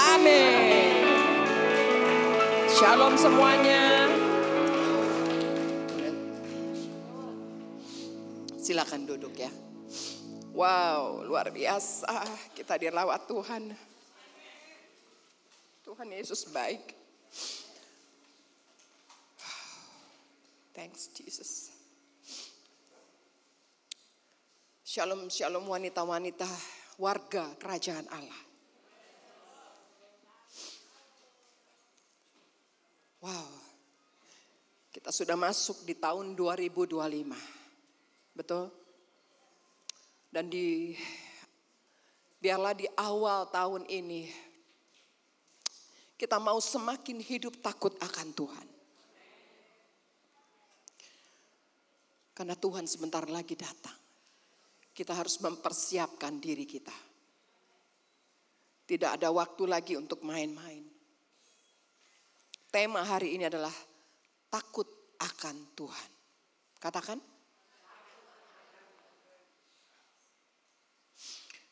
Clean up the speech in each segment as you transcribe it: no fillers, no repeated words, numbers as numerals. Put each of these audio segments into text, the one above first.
Amin. Shalom semuanya. Silakan duduk ya. Wow, luar biasa kita dirawat Tuhan. Tuhan Yesus baik. Thanks Jesus. Shalom, shalom wanita-wanita warga kerajaan Allah. Wow, kita sudah masuk di tahun 2025, betul? Dan biarlah di awal tahun ini, kita mau semakin hidup takut akan Tuhan. Karena Tuhan sebentar lagi datang. Kita harus mempersiapkan diri kita. Tidak ada waktu lagi untuk main-main. Tema hari ini adalah takut akan Tuhan. Katakan.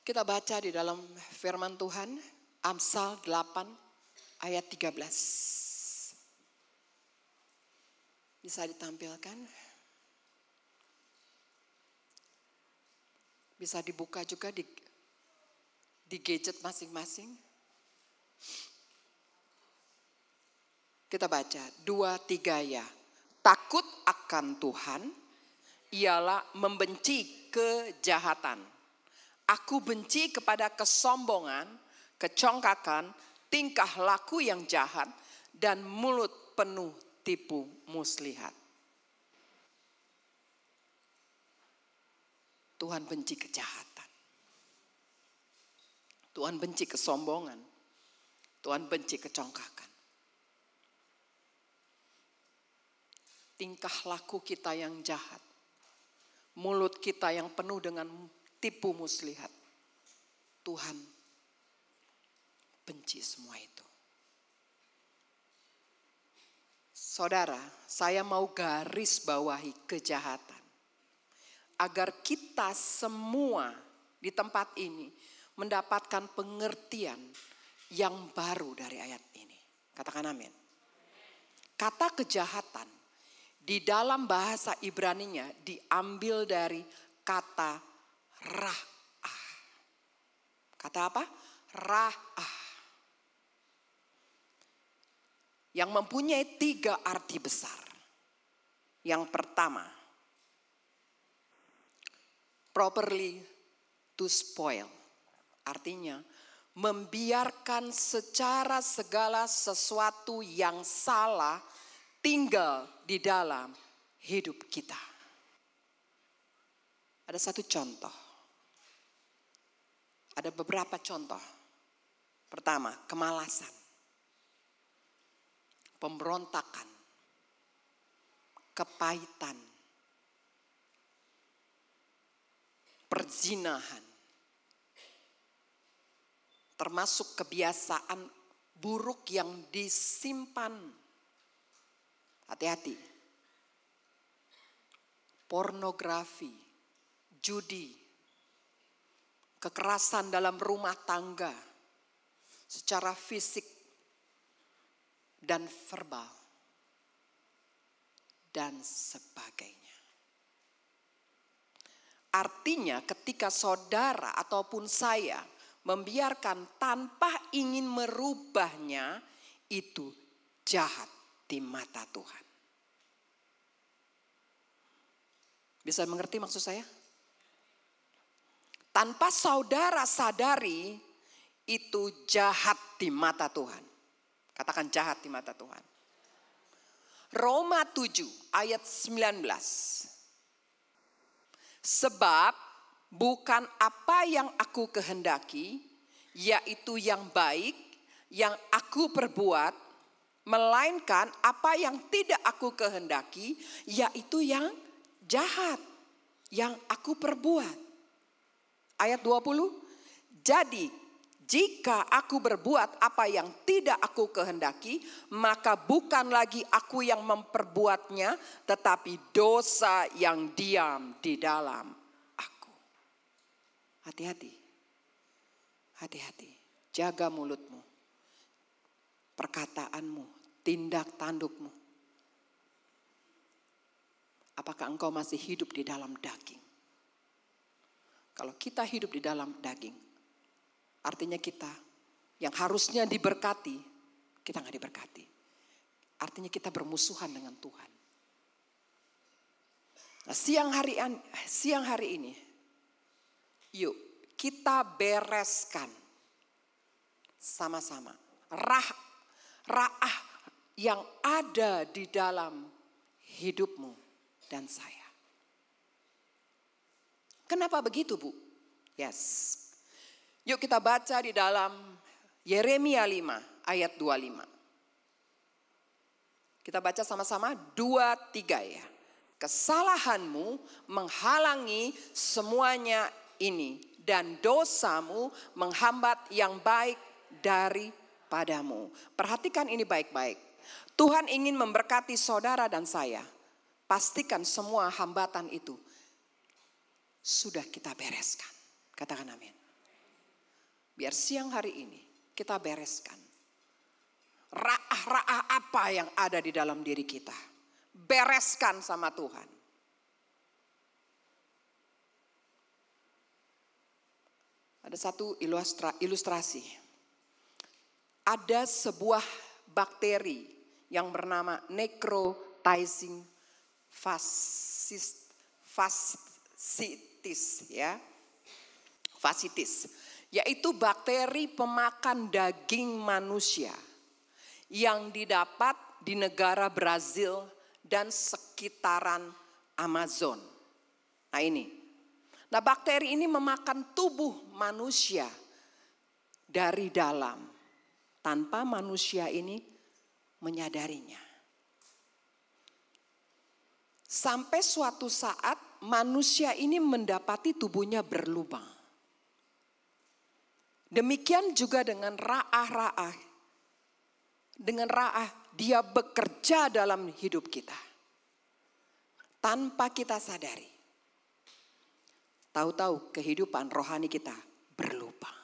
Kita baca di dalam firman Tuhan, Amsal 8 ayat 13. Bisa ditampilkan? Bisa dibuka juga di gadget masing-masing. Kita baca 2-3 ya. Takut akan Tuhan ialah membenci kejahatan. Aku benci kepada kesombongan, kecongkakan, tingkah laku yang jahat, dan mulut penuh tipu muslihat. Tuhan benci kejahatan. Tuhan benci kesombongan. Tuhan benci kecongkakan. Tingkah laku kita yang jahat. Mulut kita yang penuh dengan tipu muslihat. Tuhan benci semua itu. Saudara, saya mau garis bawahi kejahatan. Agar kita semua di tempat ini mendapatkan pengertian yang baru dari ayat ini. Katakan amin. Kata kejahatan di dalam bahasa Ibraninya diambil dari kata ra'ah. Kata apa? Ra'ah. Yang mempunyai 3 arti besar. Yang pertama, properly to spoil. Artinya, membiarkan secara segala sesuatu yang salah tinggal di dalam hidup kita. Ada satu contoh. Ada beberapa contoh. Pertama, kemalasan. Pemberontakan. Kepahitan. Perzinahan. Termasuk kebiasaan buruk yang disimpan. Hati-hati. Pornografi, judi, kekerasan dalam rumah tangga, secara fisik dan verbal, dan sebagainya. Artinya ketika saudara ataupun saya membiarkan tanpa ingin merubahnya, itu jahat di mata Tuhan. Bisa mengerti maksud saya? Tanpa saudara sadari, itu jahat di mata Tuhan. Katakan jahat di mata Tuhan. Roma 7 ayat 19. Sebab bukan apa yang aku kehendaki, yaitu yang baik, yang aku perbuat, melainkan apa yang tidak aku kehendaki, yaitu yang jahat, yang aku perbuat. Ayat 20, jadi jika aku berbuat apa yang tidak aku kehendaki, maka bukan lagi aku yang memperbuatnya, tetapi dosa yang diam di dalam aku. Hati-hati, hati-hati, jaga mulutmu. perkataanmu, tindak tandukmu. Apakah engkau masih hidup di dalam daging? Kalau kita hidup di dalam daging, artinya kita yang harusnya diberkati, kita nggak diberkati. Artinya kita bermusuhan dengan Tuhan. Nah, siang hari ini, yuk kita bereskan sama-sama ra'ah yang ada di dalam hidupmu dan saya. Kenapa begitu, Bu? Yes. Yuk kita baca di dalam Yeremia 5 ayat 25. Kita baca sama-sama 2-3 ya. Kesalahanmu menghalangi semuanya ini dan dosamu menghambat yang baik daripadamu. Perhatikan ini baik-baik. Tuhan ingin memberkati saudara dan saya. Pastikan semua hambatan itu sudah kita bereskan. Katakan amin. Biar siang hari ini kita bereskan ra'ah-ra'ah apa yang ada di dalam diri kita. Bereskan sama Tuhan. Ada satu ilustrasi. Ada sebuah bakteri yang bernama necrotizing fasciitis ya. Fasciitis, yaitu bakteri pemakan daging manusia yang didapat di negara Brazil dan sekitaran Amazon. Nah ini. Nah bakteri ini memakan tubuh manusia dari dalam tanpa manusia ini menyadarinya. Sampai suatu saat manusia ini mendapati tubuhnya berlubang. Demikian juga dengan ra'ah-ra'ah. Dengan ra'ah dia bekerja dalam hidup kita. Tanpa kita sadari. Tahu-tahu kehidupan rohani kita berlubang.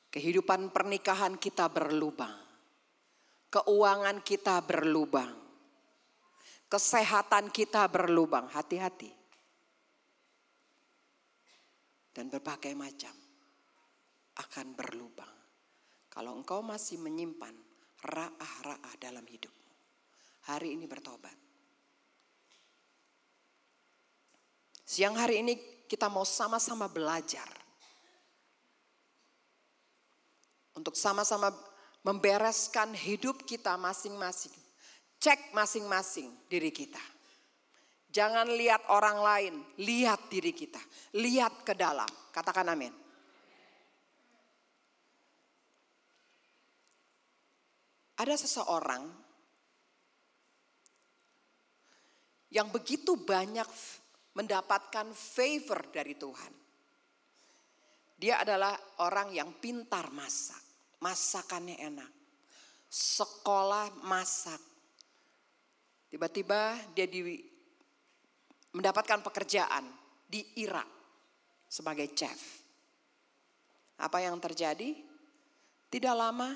Kehidupan pernikahan kita berlubang. Keuangan kita berlubang. Kesehatan kita berlubang. Hati-hati. Dan berbagai macam akan berlubang. Kalau engkau masih menyimpan ra'ah-ra'ah dalam hidupmu. Hari ini bertobat. Siang hari ini kita mau sama-sama belajar. Untuk sama-sama membereskan hidup kita masing-masing. Cek masing-masing diri kita. Jangan lihat orang lain, lihat diri kita. Lihat ke dalam, katakan amin. Ada seseorang yang begitu banyak mendapatkan favor dari Tuhan. Dia adalah orang yang pintar masak. Masakannya enak. Sekolah masak. Tiba-tiba dia mendapatkan pekerjaan di Irak sebagai chef. Apa yang terjadi? Tidak lama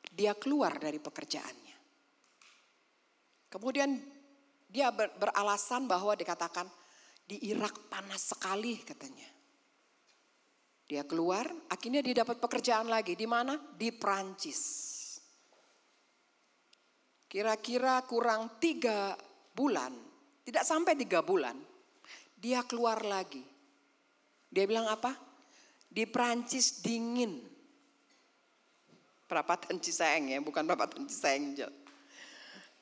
dia keluar dari pekerjaannya. Kemudian dia beralasan bahwa dikatakan di Irak panas sekali katanya. Dia keluar, akhirnya dia dapat pekerjaan lagi. Di mana? Di Prancis. Kira-kira kurang 3 bulan, tidak sampai 3 bulan, dia keluar lagi. Dia bilang apa? Di Prancis dingin. Perapatan Ciseeng ya, bukan perapatan Ciseeng.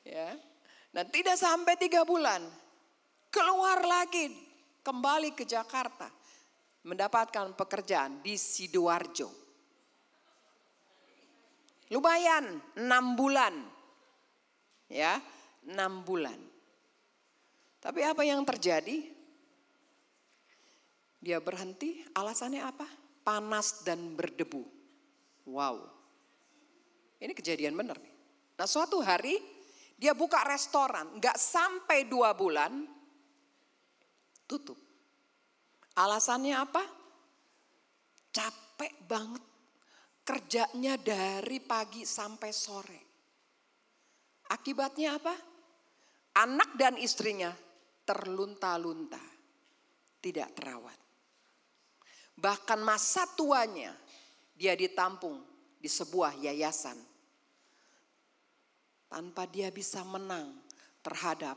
Ya. Nah tidak sampai 3 bulan, keluar lagi, kembali ke Jakarta. Mendapatkan pekerjaan di Sidoarjo. Lumayan 6 bulan. Ya, 6 bulan. Tapi apa yang terjadi? Dia berhenti, alasannya apa? Panas dan berdebu. Wow. Ini kejadian benar nih. Nah suatu hari dia buka restoran, gak sampai 2 bulan, tutup. Alasannya apa? Capek banget. kerjanya dari pagi sampai sore. Akibatnya apa? Anak dan istrinya terlunta-lunta, tidak terawat. Bahkan masa tuanya dia ditampung di sebuah yayasan. Tanpa dia bisa menang terhadap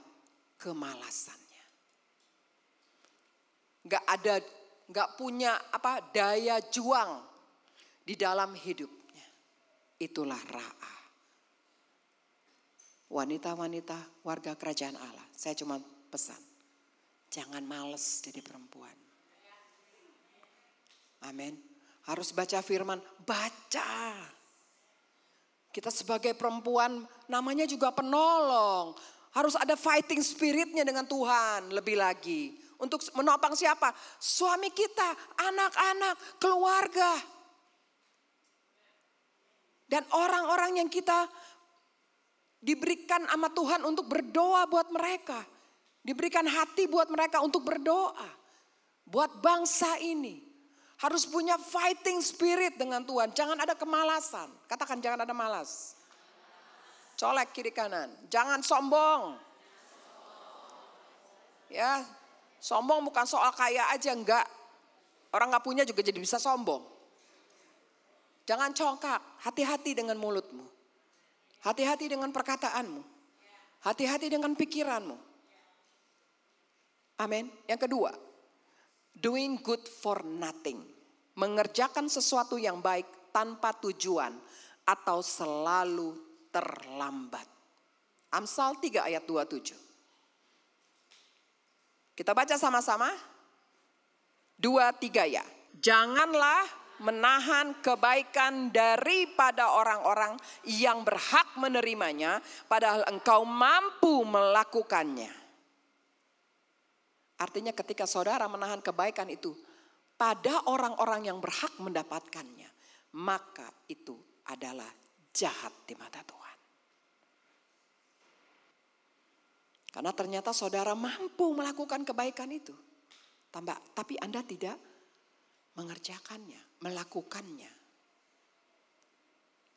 kemalasannya. Gak punya daya juang di dalam hidupnya. Itulah Ra'a. Wanita-wanita warga kerajaan Allah, saya cuma pesan, jangan males jadi perempuan. Amin. Harus baca firman, baca. Kita sebagai perempuan namanya juga penolong. Harus ada fighting spiritnya dengan Tuhan lebih lagi. Untuk menopang siapa? Suami kita, anak-anak, keluarga. Dan orang-orang yang kita diberikan sama Tuhan untuk berdoa buat mereka. Diberikan hati buat mereka untuk berdoa. Buat bangsa ini. Harus punya fighting spirit dengan Tuhan. Jangan ada kemalasan. Katakan jangan ada malas. Colek kiri kanan. Jangan sombong. Ya, sombong bukan soal kaya aja, enggak. Orang gak punya juga jadi bisa sombong. Jangan congkak. Hati-hati dengan mulutmu. Hati-hati dengan perkataanmu. Hati-hati dengan pikiranmu. Amin. Yang kedua, doing good for nothing. Mengerjakan sesuatu yang baik tanpa tujuan atau selalu terlambat. Amsal 3 ayat 27. Kita baca sama-sama. 2, 3 ya. Janganlah menahan kebaikan daripada orang-orang yang berhak menerimanya, padahal engkau mampu melakukannya. Artinya ketika saudara menahan kebaikan itu pada orang-orang yang berhak mendapatkannya, maka itu adalah jahat di mata Tuhan. Karena ternyata saudara mampu melakukan kebaikan itu, tapi Anda tidak mengerjakannya, melakukannya.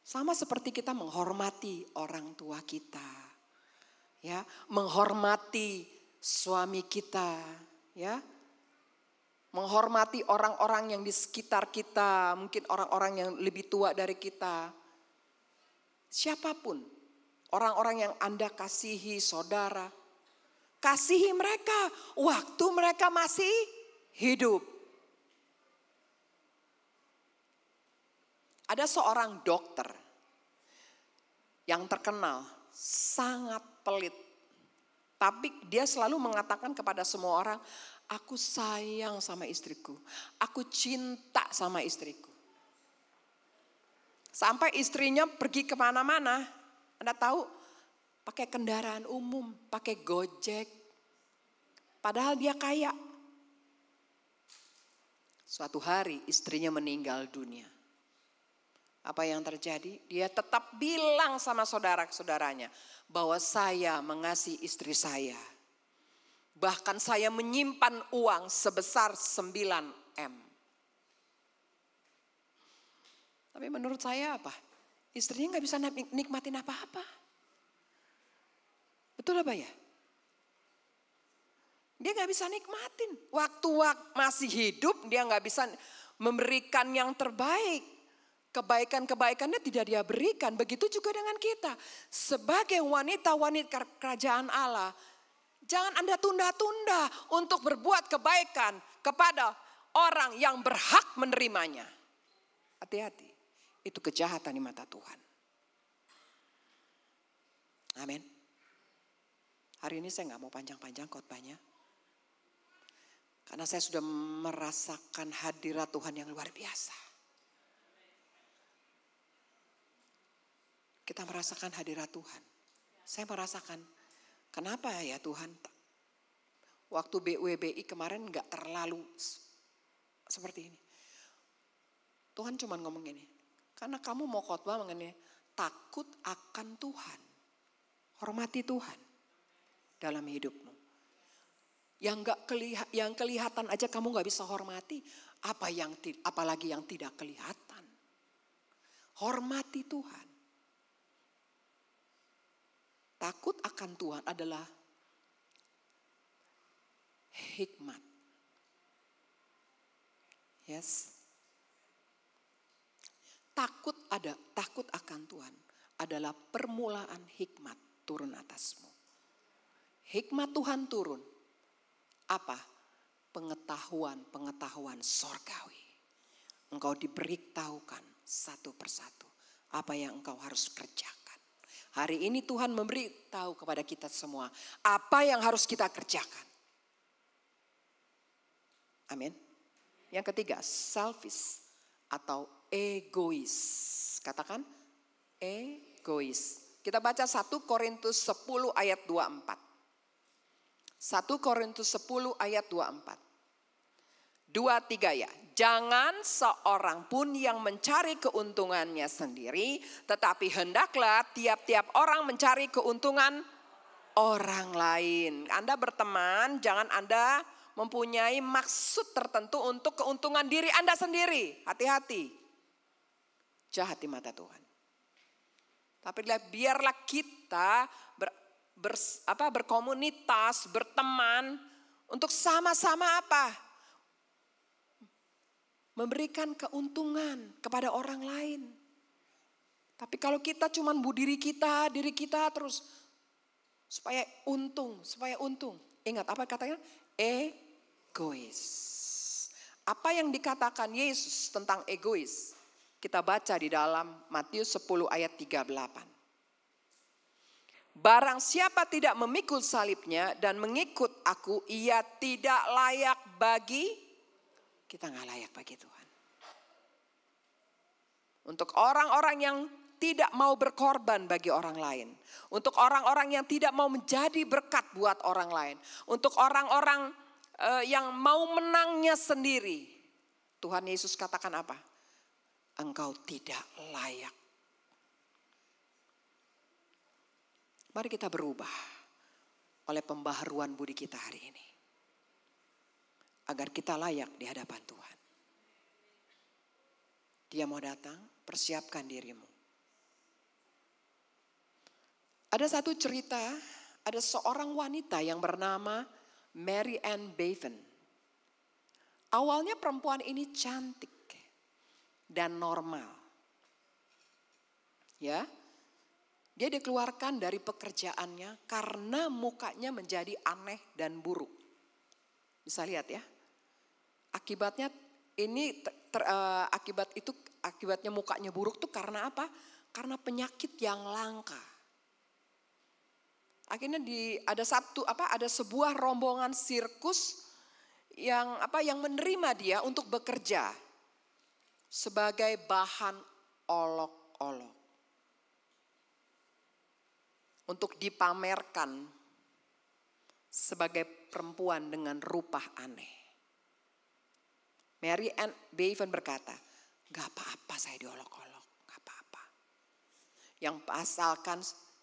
Sama seperti kita menghormati orang tua kita, ya, menghormati suami kita, ya, menghormati orang-orang yang di sekitar kita, mungkin orang-orang yang lebih tua dari kita. Siapapun, orang-orang yang Anda kasihi, saudara, kasihi mereka waktu mereka masih hidup. Ada seorang dokter yang terkenal sangat pelit. Tapi dia selalu mengatakan kepada semua orang, aku sayang sama istriku. Aku cinta sama istriku. Sampai istrinya pergi kemana-mana. Anda tahu, pakai kendaraan umum, pakai Gojek. Padahal dia kaya. Suatu hari istrinya meninggal dunia. Apa yang terjadi? Dia tetap bilang sama saudara-saudaranya bahwa saya mengasihi istri saya. Bahkan saya menyimpan uang sebesar 9 M. Tapi menurut saya apa? Istrinya gak bisa nikmatin apa-apa. Betul apa ya? Dia gak bisa nikmatin. Waktu masih hidup dia gak bisa memberikan yang terbaik. Kebaikan-kebaikannya tidak dia berikan. Begitu juga dengan kita. Sebagai wanita-wanita kerajaan Allah, jangan Anda tunda-tunda untuk berbuat kebaikan kepada orang yang berhak menerimanya. Hati-hati. Itu kejahatan di mata Tuhan. Amin. Hari ini saya gak mau panjang-panjang khotbahnya. Karena saya sudah merasakan hadirat Tuhan yang luar biasa. Kita merasakan hadirat Tuhan. Saya merasakan, kenapa ya Tuhan? Waktu BWBI kemarin gak terlalu seperti ini. Tuhan cuma ngomong gini, karena kamu mau khotbah mengenai takut akan Tuhan. Hormati Tuhan dalam hidupmu. Yang kelihatan aja kamu gak bisa hormati, apalagi yang tidak kelihatan. Hormati Tuhan. Takut akan Tuhan adalah hikmat. Yes. Takut akan Tuhan adalah permulaan hikmat turun atasmu. Hikmat Tuhan turun. Apa? Pengetahuan sorgawi. Engkau diberitahukan satu persatu apa yang engkau harus kerjakan. Hari ini Tuhan memberitahu kepada kita semua apa yang harus kita kerjakan. Amin. Yang ketiga, selfish atau egois. Katakan egois. Kita baca 1 Korintus 10 ayat 24. 1 Korintus 10 ayat 24. 2-3 ya. Jangan seorang pun yang mencari keuntungannya sendiri, tetapi hendaklah tiap-tiap orang mencari keuntungan orang lain. Anda berteman, jangan Anda mempunyai maksud tertentu untuk keuntungan diri Anda sendiri. Hati-hati. Jahat di mata Tuhan. Tapi biarlah kita berkomunitas, berteman untuk sama-sama apa? Memberikan keuntungan kepada orang lain. Tapi kalau kita cuma diri kita terus supaya untung. Ingat apa katanya? Egois. Apa yang dikatakan Yesus tentang egois? Kita baca di dalam Matius 10 ayat 38. Barang siapa tidak memikul salibnya dan mengikut aku, ia tidak layak bagi, kita gak layak bagi Tuhan. Untuk orang-orang yang tidak mau berkorban bagi orang lain. Untuk orang-orang yang tidak mau menjadi berkat buat orang lain. Untuk orang-orang yang mau menangnya sendiri. Tuhan Yesus katakan apa? Engkau tidak layak. Mari kita berubah oleh pembaharuan budi kita hari ini. Agar kita layak di hadapan Tuhan. Dia mau datang, persiapkan dirimu. Ada satu cerita, ada seorang wanita yang bernama Mary Ann Bevan. Awalnya perempuan ini cantik dan normal. Ya. Dia dikeluarkan dari pekerjaannya karena mukanya menjadi aneh dan buruk. Bisa lihat ya. Akibatnya ini akibatnya mukanya buruk tuh karena apa? Karena penyakit yang langka. Akhirnya ada sebuah rombongan sirkus yang menerima dia untuk bekerja sebagai bahan olok-olok. Untuk dipamerkan sebagai perempuan dengan rupa aneh. Mary Ann Bevan berkata, gak apa-apa saya diolok-olok, gak apa-apa.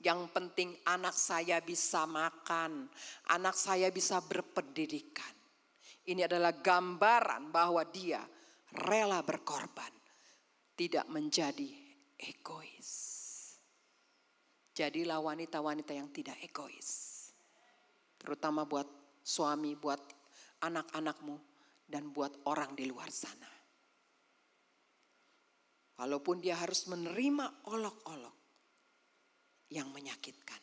Yang penting anak saya bisa makan, anak saya bisa berpendidikan. Ini adalah gambaran bahwa dia rela berkorban, tidak menjadi egois. Jadilah wanita-wanita yang tidak egois. Terutama buat suami, buat anak-anakmu, dan buat orang di luar sana. Walaupun dia harus menerima olok-olok yang menyakitkan.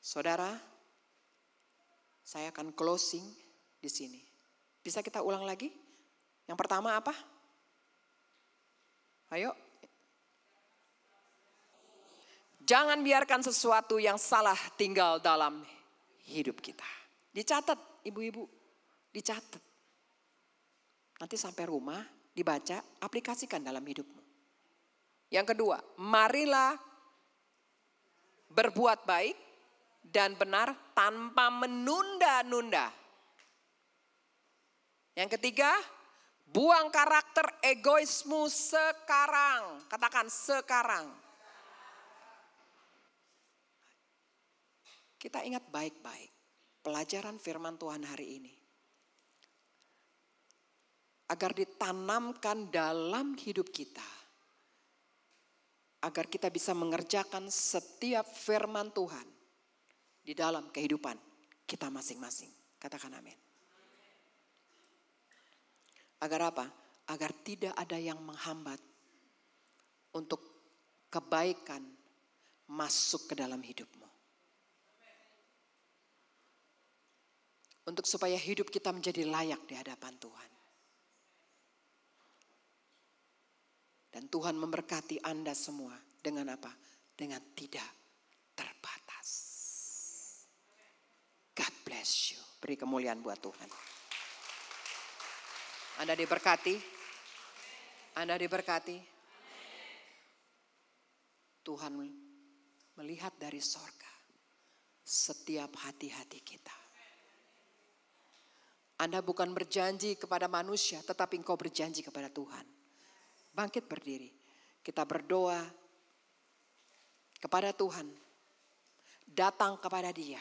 Saudara, saya akan closing di sini. Bisa kita ulang lagi? Yang pertama apa? Ayo. Jangan biarkan sesuatu yang salah tinggal dalam hidup kita. Dicatat ibu-ibu, dicatat. Nanti sampai rumah dibaca, aplikasikan dalam hidupmu. Yang kedua, marilah berbuat baik dan benar tanpa menunda-nunda. Yang ketiga, buang karakter egoismu sekarang. Katakan sekarang. Kita ingat baik-baik pelajaran firman Tuhan hari ini. Agar ditanamkan dalam hidup kita agar kita bisa mengerjakan setiap firman Tuhan di dalam kehidupan kita masing-masing. Katakan amin. Agar apa? Agar tidak ada yang menghambat untuk kebaikan masuk ke dalam hidupmu. Untuk supaya hidup kita menjadi layak di hadapan Tuhan. Dan Tuhan memberkati Anda semua dengan apa? Dengan tidak terbatas. God bless you. Beri kemuliaan buat Tuhan. Anda diberkati. Anda diberkati. Tuhan melihat dari sorga setiap hati-hati kita. Anda bukan berjanji kepada manusia, tetapi engkau berjanji kepada Tuhan. Bangkit berdiri. Kita berdoa kepada Tuhan. Datang kepada Dia.